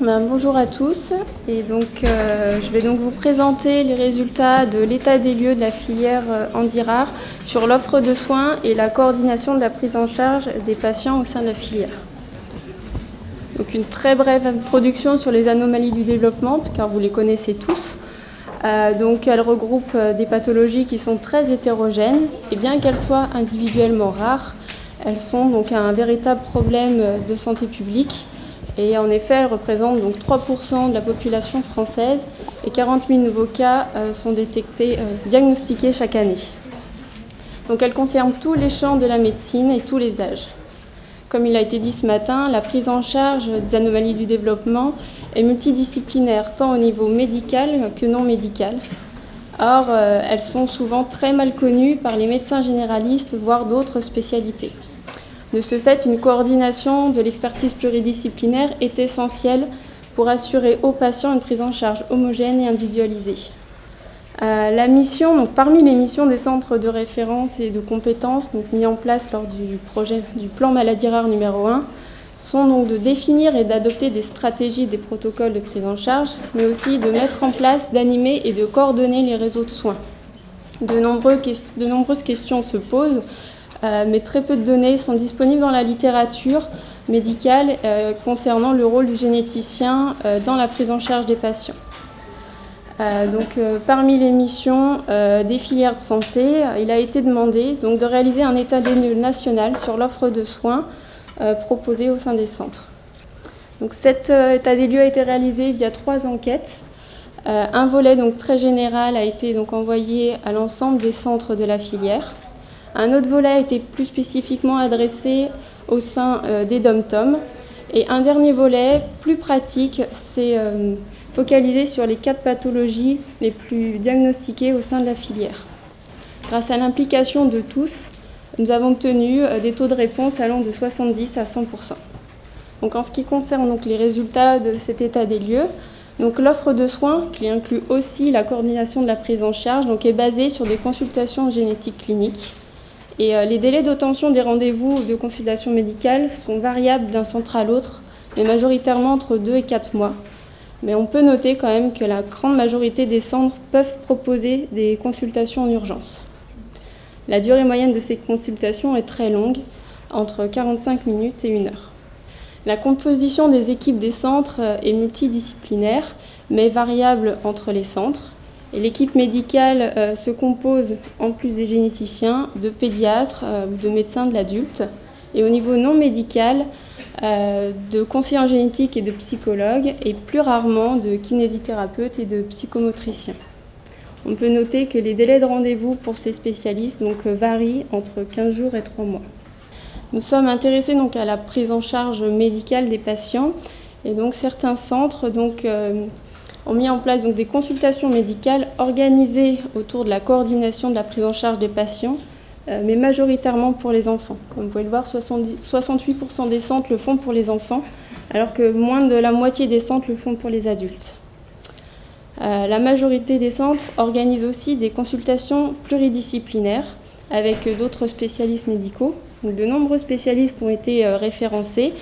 Bonjour à tous, et donc je vais donc vous présenter les résultats de l'état des lieux de la filière Handy-Rare sur l'offre de soins et la coordination de la prise en charge des patients au sein de la filière. Donc une très brève introduction sur les anomalies du développement, car vous les connaissez tous. Donc elles regroupent des pathologies qui sont très hétérogènes, et bien qu'elles soient individuellement rares, elles sont donc un véritable problème de santé publique. Et en effet, elles représentent donc 3% de la population française et 40 000 nouveaux cas sont diagnostiqués chaque année. Donc elles concernent tous les champs de la médecine et tous les âges. Comme il a été dit ce matin, la prise en charge des anomalies du développement est multidisciplinaire, tant au niveau médical que non médical. Or, elles sont souvent très mal connues par les médecins généralistes, voire d'autres spécialités. De ce fait, une coordination de l'expertise pluridisciplinaire est essentielle pour assurer aux patients une prise en charge homogène et individualisée. La mission, donc parmi les missions des centres de référence et de compétences mis en place lors du projet du plan maladie rare numéro 1, sont donc de définir et d'adopter des stratégies, des protocoles de prise en charge, mais aussi de mettre en place, d'animer et de coordonner les réseaux de soins. De nombreuses questions se posent, mais très peu de données sont disponibles dans la littérature médicale concernant le rôle du généticien dans la prise en charge des patients. Parmi les missions des filières de santé, il a été demandé de réaliser un état des lieux national sur l'offre de soins proposée au sein des centres. Donc, cet état des lieux a été réalisé via 3 enquêtes. Un volet très général a été envoyé à l'ensemble des centres de la filière. Un autre volet a été plus spécifiquement adressé au sein des DOM-TOM. Et un dernier volet, plus pratique, s'est focalisé sur les 4 pathologies les plus diagnostiquées au sein de la filière. Grâce à l'implication de tous, nous avons obtenu des taux de réponse allant de 70 à 100%. Donc, en ce qui concerne les résultats de cet état des lieux, l'offre de soins, qui inclut aussi la coordination de la prise en charge, est basée sur des consultations génétiques cliniques. Et les délais d'obtention des rendez-vous de consultation médicale sont variables d'un centre à l'autre, mais majoritairement entre 2 et 4 mois. Mais on peut noter quand même que la grande majorité des centres peuvent proposer des consultations en urgence. La durée moyenne de ces consultations est très longue, entre 45 minutes et 1 heure. La composition des équipes des centres est multidisciplinaire, mais variable entre les centres. Et l'équipe médicale se compose, en plus des généticiens, de pédiatres, de médecins de l'adulte. Et au niveau non médical, de conseillers en génétique et de psychologues, et plus rarement de kinésithérapeutes et de psychomotriciens. On peut noter que les délais de rendez-vous pour ces spécialistes varient entre 15 jours et 3 mois. Nous sommes intéressés à la prise en charge médicale des patients, et certains centres ont mis en place des consultations médicales organisées autour de la coordination de la prise en charge des patients, mais majoritairement pour les enfants. Comme vous pouvez le voir, 68% des centres le font pour les enfants, alors que moins de la moitié des centres le font pour les adultes. La majorité des centres organisent aussi des consultations pluridisciplinaires avec d'autres spécialistes médicaux. De nombreux spécialistes ont été référencés.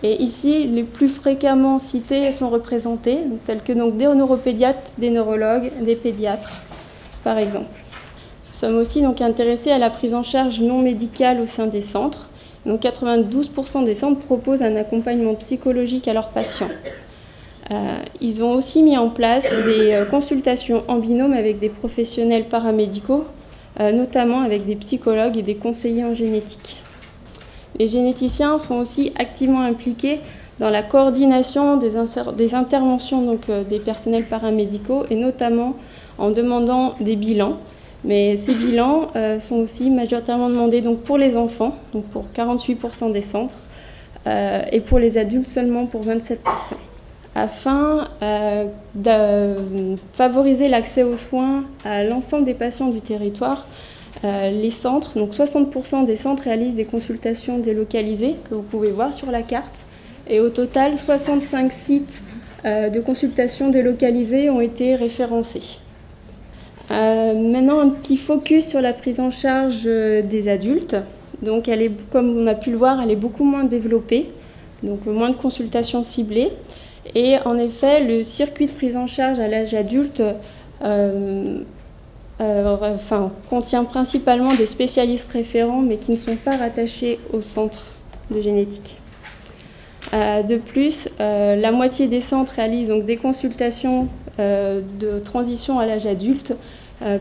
Et ici, les plus fréquemment cités sont représentés, tels que des neuropédiatres, des neurologues, des pédiatres, par exemple. Nous sommes aussi intéressés à la prise en charge non médicale au sein des centres. 92% des centres proposent un accompagnement psychologique à leurs patients. Ils ont aussi mis en place des consultations en binôme avec des professionnels paramédicaux, notamment avec des psychologues et des conseillers en génétique. Les généticiens sont aussi activement impliqués dans la coordination des interventions des personnels paramédicaux, et notamment en demandant des bilans. Mais ces bilans sont aussi majoritairement demandés pour les enfants, pour 48% des centres, et pour les adultes seulement pour 27%. Afin de favoriser l'accès aux soins à l'ensemble des patients du territoire, les centres, 60% des centres réalisent des consultations délocalisées, que vous pouvez voir sur la carte. Et au total, 65 sites de consultations délocalisées ont été référencés. Maintenant, un petit focus sur la prise en charge des adultes. Elle est, comme on a pu le voir, elle est beaucoup moins développée, moins de consultations ciblées. Et en effet, le circuit de prise en charge à l'âge adulte contient principalement des spécialistes référents, mais qui ne sont pas rattachés au centre de génétique. De plus, la moitié des centres réalisent donc des consultations de transition à l'âge adulte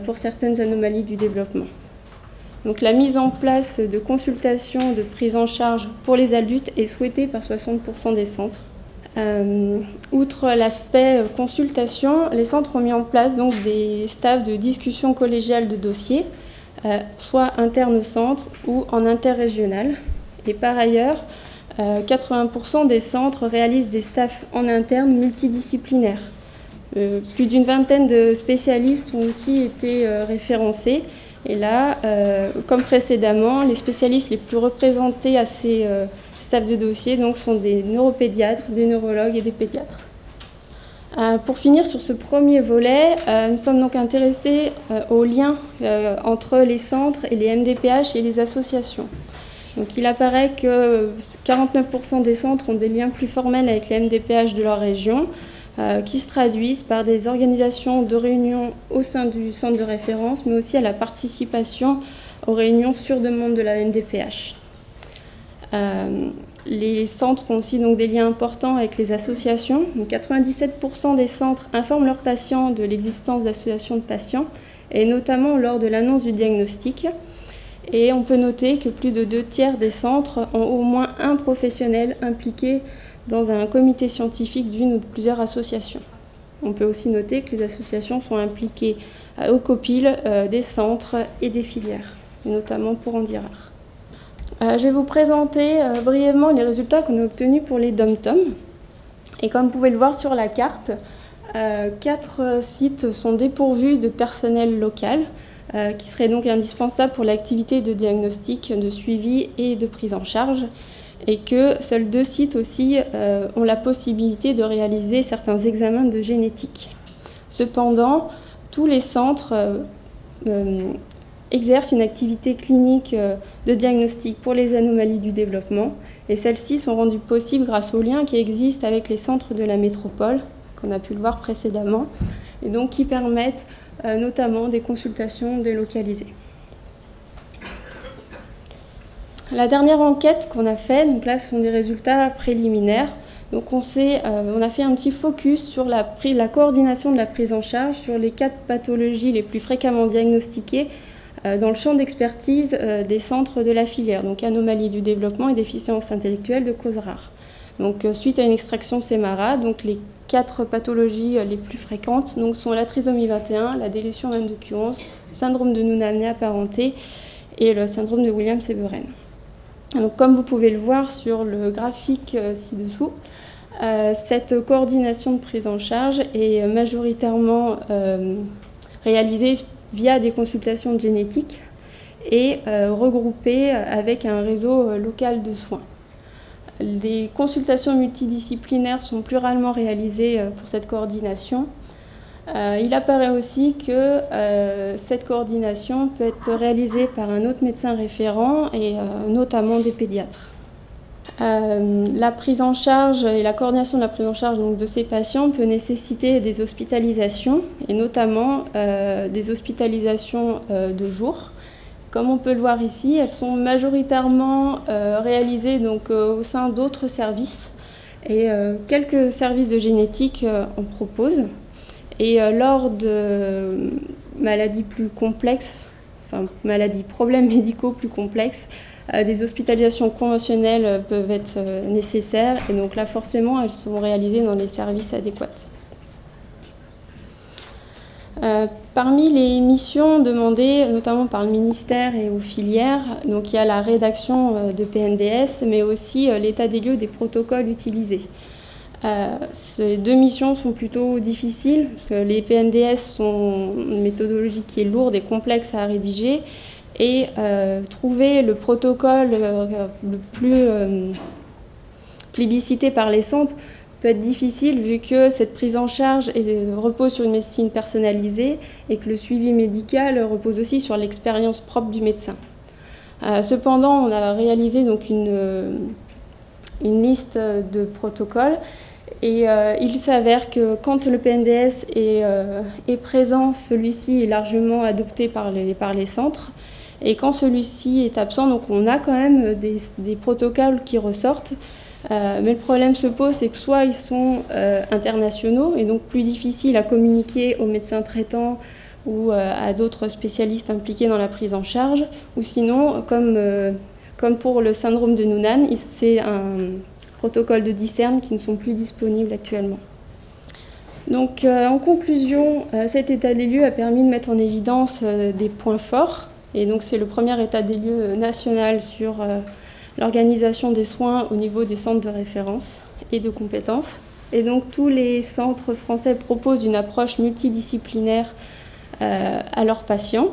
pour certaines anomalies du développement. Donc, la mise en place de consultations de prise en charge pour les adultes est souhaitée par 60% des centres. Outre l'aspect consultation, les centres ont mis en place donc des staffs de discussion collégiale de dossiers, soit internes au centre ou en interrégional. Et par ailleurs, 80% des centres réalisent des staffs en interne multidisciplinaires. Plus d'une vingtaine de spécialistes ont aussi été référencés. Et là, comme précédemment, les spécialistes les plus représentés à ces staffs de dossier donc, sont des neuropédiatres, des neurologues et des pédiatres. Pour finir sur ce premier volet, nous sommes donc intéressés aux liens entre les centres et les MDPH et les associations. Donc, il apparaît que 49% des centres ont des liens plus formels avec les MDPH de leur région, qui se traduisent par des organisations de réunions au sein du centre de référence, mais aussi à la participation aux réunions sur demande de la MDPH. Les centres ont aussi donc des liens importants avec les associations. Donc 97% des centres informent leurs patients de l'existence d'associations de patients, et notamment lors de l'annonce du diagnostic. Et on peut noter que plus de 2/3 des centres ont au moins un professionnel impliqué dans un comité scientifique d'une ou de plusieurs associations. On peut aussi noter que les associations sont impliquées au COPIL des centres et des filières, notamment pour Handirart. Je vais vous présenter brièvement les résultats qu'on a obtenus pour les DOM-TOM. Et comme vous pouvez le voir sur la carte, 4 sites sont dépourvus de personnel local, qui serait donc indispensable pour l'activité de diagnostic, de suivi et de prise en charge, et que seuls 2 sites aussi ont la possibilité de réaliser certains examens de génétique. Cependant, tous les centres exercent une activité clinique de diagnostic pour les anomalies du développement, et celles-ci sont rendues possibles grâce aux liens qui existent avec les centres de la métropole, qu'on a pu le voir précédemment, et donc qui permettent notamment des consultations délocalisées. La dernière enquête qu'on a faite, donc là ce sont des résultats préliminaires. Donc on a fait un petit focus sur la coordination de la prise en charge sur les 4 pathologies les plus fréquemment diagnostiquées dans le champ d'expertise des centres de la filière, donc anomalies du développement et déficience intellectuelle de cause rare. Donc suite à une extraction SEMARA, donc les 4 pathologies les plus fréquentes donc, sont la trisomie 21, la délétion 22q11, le syndrome de Noonan apparenté et le syndrome de Williams-Severen. Donc, comme vous pouvez le voir sur le graphique ci-dessous, cette coordination de prise en charge est majoritairement réalisée via des consultations de génétique et regroupée avec un réseau local de soins. Les consultations multidisciplinaires sont plus rarement réalisées pour cette coordination. Il apparaît aussi que cette coordination peut être réalisée par un autre médecin référent et notamment des pédiatres. La prise en charge et la coordination de la prise en charge donc, de ces patients peut nécessiter des hospitalisations et notamment des hospitalisations de jour. Comme on peut le voir ici, elles sont majoritairement réalisées donc, au sein d'autres services et quelques services de génétique en proposent. Et lors de maladies plus complexes, problèmes médicaux plus complexes, des hospitalisations conventionnelles peuvent être nécessaires et donc là forcément elles sont réalisées dans les services adéquats. Parmi les missions demandées notamment par le ministère et aux filières, donc il y a la rédaction de PNDS mais aussi l'état des lieux des protocoles utilisés. Ces 2 missions sont plutôt difficiles parce que les PNDS sont une méthodologie qui est lourde et complexe à rédiger et trouver le protocole le plus plébiscité par les centres peut être difficile vu que cette prise en charge repose sur une médecine personnalisée et que le suivi médical repose aussi sur l'expérience propre du médecin. Cependant, on a réalisé donc une liste de protocoles Et il s'avère que quand le PNDS est présent, celui-ci est largement adopté par les centres. Et quand celui-ci est absent, donc on a quand même des protocoles qui ressortent. Mais le problème se pose, c'est que soit ils sont internationaux et donc plus difficiles à communiquer aux médecins traitants ou à d'autres spécialistes impliqués dans la prise en charge, ou sinon, comme pour le syndrome de Noonan, c'est un protocole de discerne qui ne sont plus disponibles actuellement. Donc en conclusion, cet état des lieux a permis de mettre en évidence des points forts, et donc c'est le premier état des lieux national sur l'organisation des soins au niveau des centres de référence et de compétences. Et donc tous les centres français proposent une approche multidisciplinaire à leurs patients,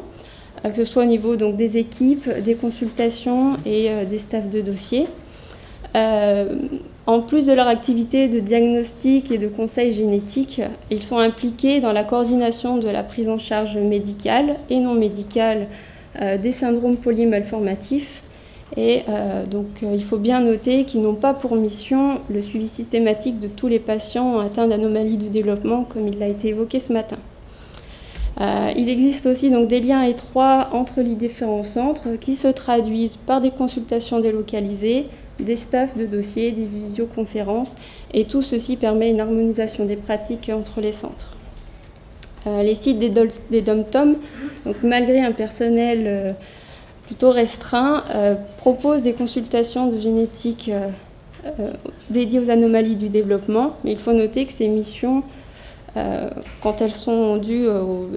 que ce soit au niveau donc, des équipes, des consultations et des staffs de dossier. En plus de leur activité de diagnostic et de conseil génétique, ils sont impliqués dans la coordination de la prise en charge médicale et non médicale des syndromes polymalformatifs. Et donc il faut bien noter qu'ils n'ont pas pour mission le suivi systématique de tous les patients atteints d'anomalies du développement, comme il a été évoqué ce matin. Il existe aussi donc, des liens étroits entre les différents centres qui se traduisent par des consultations délocalisées, des staffs de dossiers, des visioconférences, et tout ceci permet une harmonisation des pratiques entre les centres. Les sites des DOM-TOM, donc malgré un personnel plutôt restreint, proposent des consultations de génétique dédiées aux anomalies du développement, mais il faut noter que ces missions, quand elles sont dues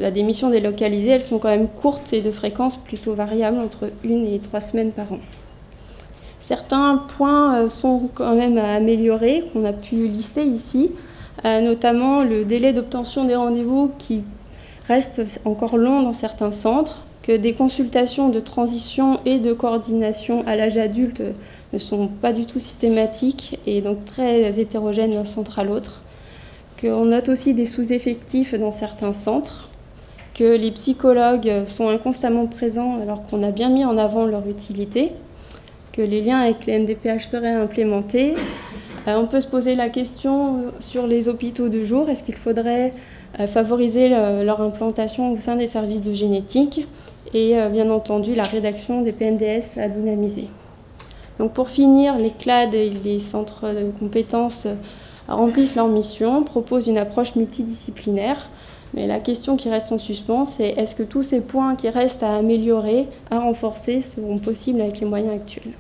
à des missions délocalisées, elles sont quand même courtes et de fréquence plutôt variable, entre 1 et 3 semaines par an. Certains points sont quand même à améliorer, qu'on a pu lister ici, notamment le délai d'obtention des rendez-vous qui reste encore long dans certains centres, que des consultations de transition et de coordination à l'âge adulte ne sont pas du tout systématiques et donc très hétérogènes d'un centre à l'autre, qu'on note aussi des sous-effectifs dans certains centres, que les psychologues sont inconstamment présents alors qu'on a bien mis en avant leur utilité, que les liens avec les MDPH seraient implémentés. On peut se poser la question sur les hôpitaux de jour, est-ce qu'il faudrait favoriser leur implantation au sein des services de génétique et bien entendu la rédaction des PNDS à dynamiser. Donc pour finir, les CLAD et les centres de compétences remplissent leur mission, proposent une approche multidisciplinaire, mais la question qui reste en suspens, c'est est-ce que tous ces points qui restent à améliorer, à renforcer, seront possibles avec les moyens actuels?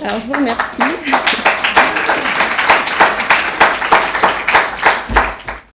Alors je vous remercie.